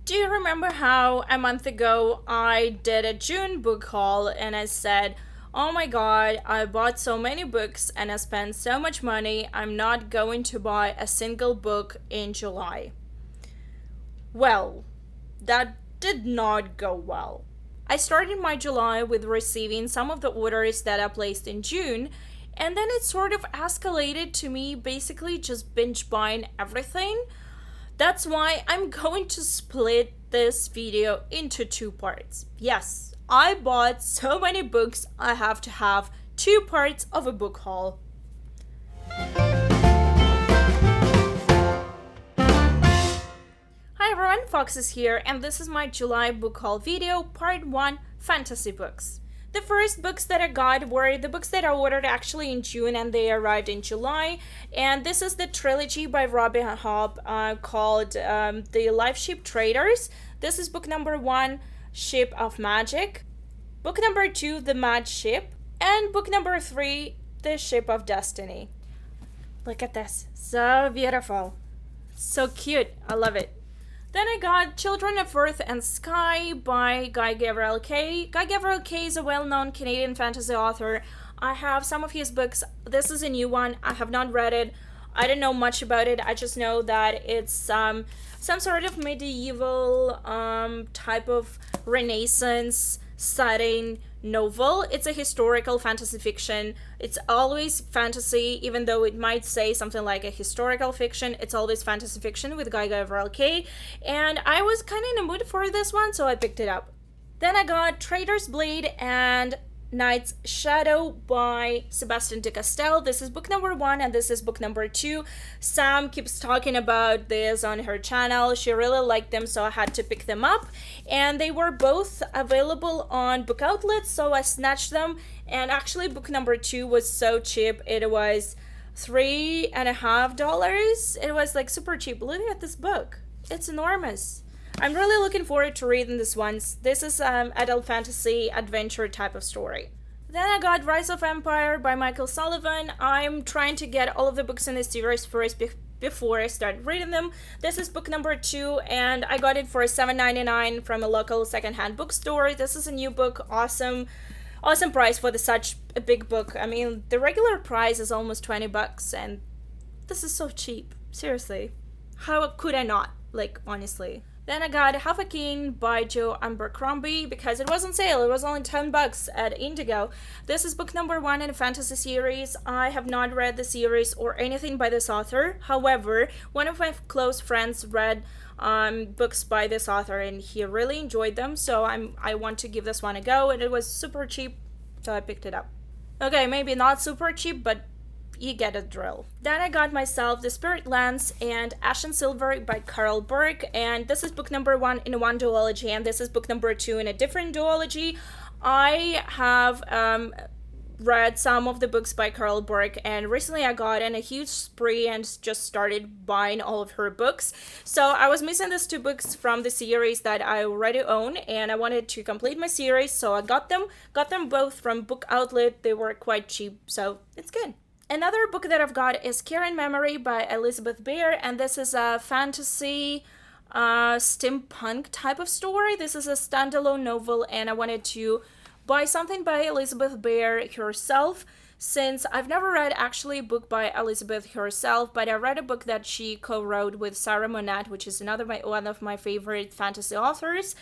Do you remember how a month ago I did a June book haul and I said, oh my god, I bought so many books and I spent so much money, I'm not going to buy a single book in July? Well, that did not go well. I started my July with receiving some of the orders that I placed in June, and then it sort of escalated to me basically just binge buying everything. That's why I'm going to split this video into two parts. Yes, I bought so many books, I have to have two parts of a book haul. Hi everyone, Fox is here, and this is my July book haul video, part 1, fantasy books. The first books that I got were the books that I ordered actually in June and they arrived in July. And this is the trilogy by Robin Hobb called The Lifeship Traders. This is book number 1, Ship of Magic. Book number 2, The Mad Ship. And book number 3, The Ship of Destiny. Look at this. So beautiful. So cute. I love it. Then I got Children of Earth and Sky by Guy Gavriel Kay. Guy Gavriel Kay is a well-known Canadian fantasy author. I have some of his books. This is a new one. I have not read it. I don't know much about it. I just know that it's some sort of medieval type of Renaissance setting novel. It's a historical fantasy fiction. It's always fantasy, even though it might say something like a historical fiction. It's always fantasy fiction with Guy Gavriel Kay, and I was kind of in a mood for this one, so I picked it up. Then I got Trader's Blade and Knight's Shadow by Sebastian de Castell. This is book number 1 and this is book number 2. Sam keeps talking about this on her channel. She really liked them, so I had to pick them up. And they were both available on book outlets, so I snatched them. And actually book number 2 was so cheap. It was $3.50. It was like super cheap. Look at this book. It's enormous. I'm really looking forward to reading this one. This is adult fantasy adventure type of story. Then I got Rise of Empire by Michael Sullivan. I'm trying to get all of the books in this series first before I start reading them. This is book number 2 and I got it for $7.99 from a local secondhand bookstore. This is a new book. Awesome price for such a big book. I mean, the regular price is almost $20 and this is so cheap. Seriously. How could I not? Like, honestly. Then I got Half a King by Joe Abercrombie because it was on sale. It was only $10 at Indigo. This is book number 1 in a fantasy series. I have not read the series or anything by this author. However, one of my close friends read books by this author and he really enjoyed them. So I want to give this one a go, and it was super cheap, so I picked it up. Okay, maybe not super cheap, but you get a drill. Then I got myself The Spirit Lands and Ash and Silver by Carl Burke, and this is book number 1 in one duology, and this is book number 2 in a different duology. I have read some of the books by Carl Burke, and recently I got in a huge spree and just started buying all of her books. So I was missing these 2 books from the series that I already own, and I wanted to complete my series, so I got them both from Book Outlet. They were quite cheap, so it's good. Another book that I've got is Care and Memory by Elizabeth Bear, and this is a fantasy steampunk type of story. This is a standalone novel, and I wanted to buy something by Elizabeth Bear herself, since I've never read actually a book by Elizabeth herself, but I read a book that she co-wrote with Sarah Monette, which is one of my favorite fantasy authors.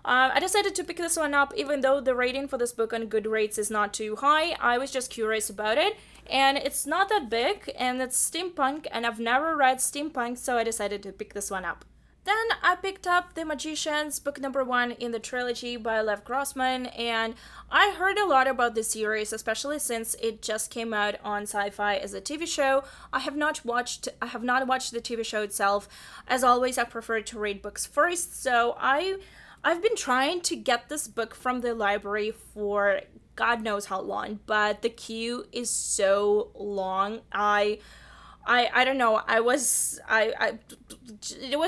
I decided to pick this one up, even though the rating for this book on Goodreads is not too high. I was just curious about it, and it's not that big, and it's steampunk, and I've never read steampunk, so I decided to pick this one up. Then I picked up The Magicians, book number 1 in the trilogy by Lev Grossman, and I heard a lot about this series, especially since it just came out on Sci-Fi as a TV show. I have not watched the TV show itself. As always, I prefer to read books first, so I've been trying to get this book from the library for God knows how long, but the queue is so long. I don't know. It was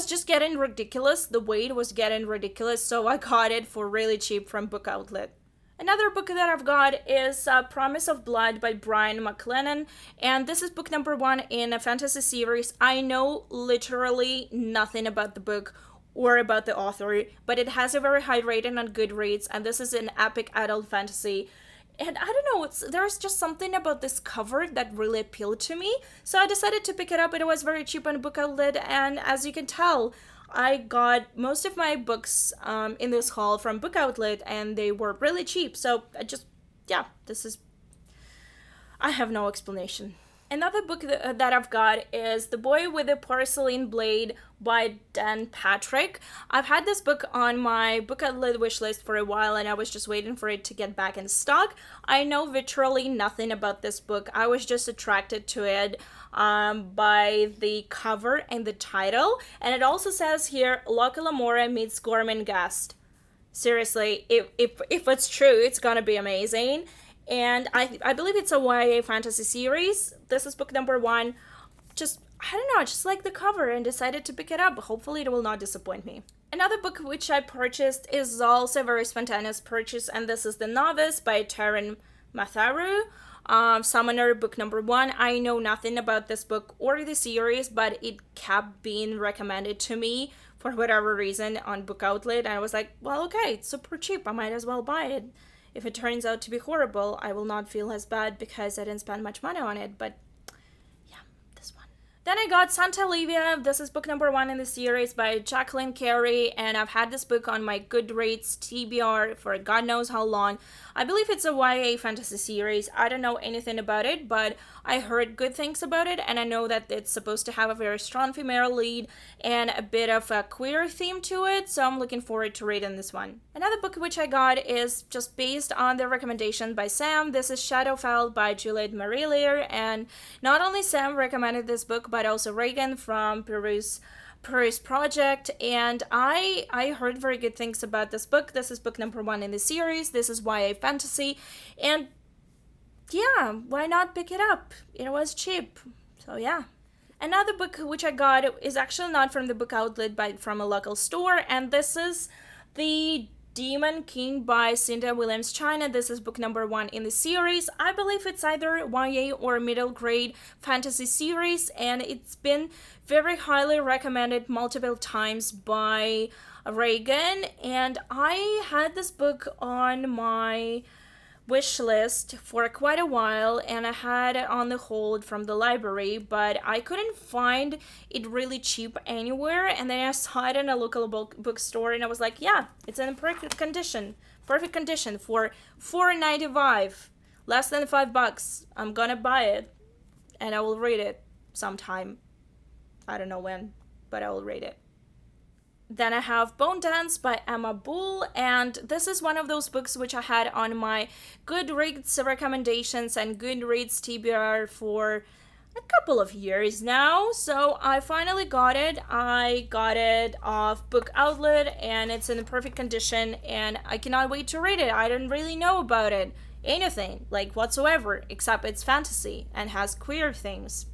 just getting ridiculous. The wait was getting ridiculous, so I got it for really cheap from Book Outlet. Another book that I've got is Promise of Blood by Brian McLennan, and this is book number 1 in a fantasy series. I know literally nothing about the book or about the author, but it has a very high rating on Goodreads, and this is an epic adult fantasy. And I don't know, there's just something about this cover that really appealed to me. So I decided to pick it up. It was very cheap on Book Outlet, and as you can tell, I got most of my books in this haul from Book Outlet, and they were really cheap. So yeah, I have no explanation. Another book that I've got is The Boy with the Porcelain Blade by Dan Patrick. I've had this book on my Book Outlet wishlist for a while, and I was just waiting for it to get back in stock. I know literally nothing about this book. I was just attracted to it by the cover and the title. And it also says here, Locke Lamora meets Gormenghast. Seriously, if it's true, it's gonna be amazing. And I believe it's a YA fantasy series. This is book number 1. I don't know, just like the cover and decided to pick it up. Hopefully it will not disappoint me. Another book which I purchased is also a very spontaneous purchase, and this is The Novice by Taran Matharu. Summoner, book number 1. I know nothing about this book or the series, but it kept being recommended to me for whatever reason on Book Outlet, and I was like, well, okay, it's super cheap, I might as well buy it. If it turns out to be horrible, I will not feel as bad because I didn't spend much money on it, but yeah, this one. Then I got Santa Olivia. This is book number 1 in the series by Jacqueline Carey, and I've had this book on my Goodreads TBR for God knows how long. I believe it's a YA fantasy series. I don't know anything about it, but I heard good things about it, and I know that it's supposed to have a very strong female lead and a bit of a queer theme to it, so I'm looking forward to reading this one. Another book which I got is just based on the recommendation by Sam. This is Shadowfell by Juliet Marillier, and not only Sam recommended this book, but also Reagan from Paris Project, and I heard very good things about this book. This is book number 1 in the series. This is YA fantasy, and yeah, why not pick it up? It was cheap, so yeah. Another book which I got is actually not from the Book Outlet, but from a local store, and this is The Demon King by Cynthia Williams China. This is book number 1 in the series. I believe it's either YA or middle grade fantasy series, and it's been very highly recommended multiple times by Reagan, and I had this book on my wish list for quite a while, and I had it on the hold from the library, but I couldn't find it really cheap anywhere, and then I saw it in a local bookstore, and I was like, yeah, it's in perfect condition for $4.95, less than $5. I'm gonna buy it, and I will read it sometime. I don't know when, but I will read it. Then I have Bone Dance by Emma Bull, and this is one of those books which I had on my Goodreads recommendations and Goodreads TBR for a couple of years now, so I finally got it. I got it off Book Outlet, and it's in perfect condition, and I cannot wait to read it. I don't really know about it, anything, like whatsoever, except it's fantasy and has queer themes,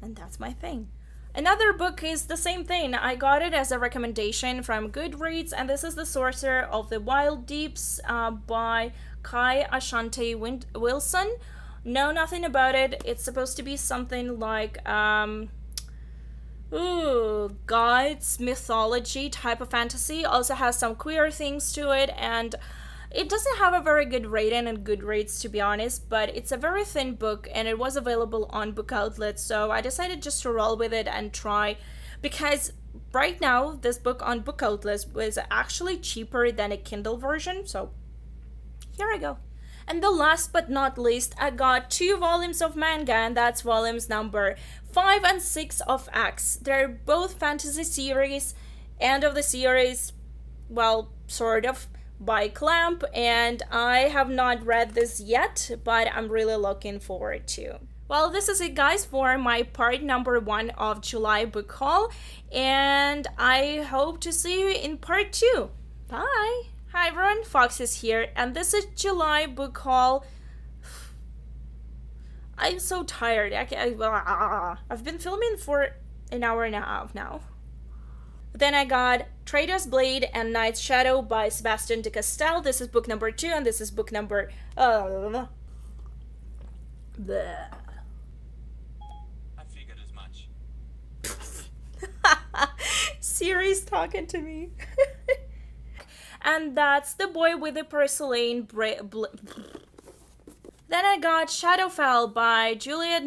and that's my thing. Another book is the same thing. I got it as a recommendation from Goodreads, and this is The Sorcerer of the Wild Deeps by Kai Ashante Wilson. Know nothing about it. It's supposed to be something like gods, mythology type of fantasy. Also has some queer things to it, and it doesn't have a very good rating and Goodreads, to be honest, but it's a very thin book, and it was available on Book Outlet, so I decided just to roll with it and try, because right now this book on Book Outlet was actually cheaper than a Kindle version, so here I go. And the last but not least, I got 2 volumes of manga, and that's volumes number 5 and 6 of X. They're both fantasy series, end of the series, well, sort of, by Clamp, and I have not read this yet, but I'm really looking forward to. Well, this is it, guys, for my part number 1 of July book haul, and I hope to see you in part 2. Bye! Hi everyone, Fox is here, and this is July book haul. I'm so tired. I've been filming for an hour and a half now. Then I got Traitor's Blade and Night's Shadow by Sebastian de Castell. This is book number 2, and this is book number... I figured as much. Siri's talking to me. And that's The Boy with the Porcelain Then I got Shadowfell by Juliet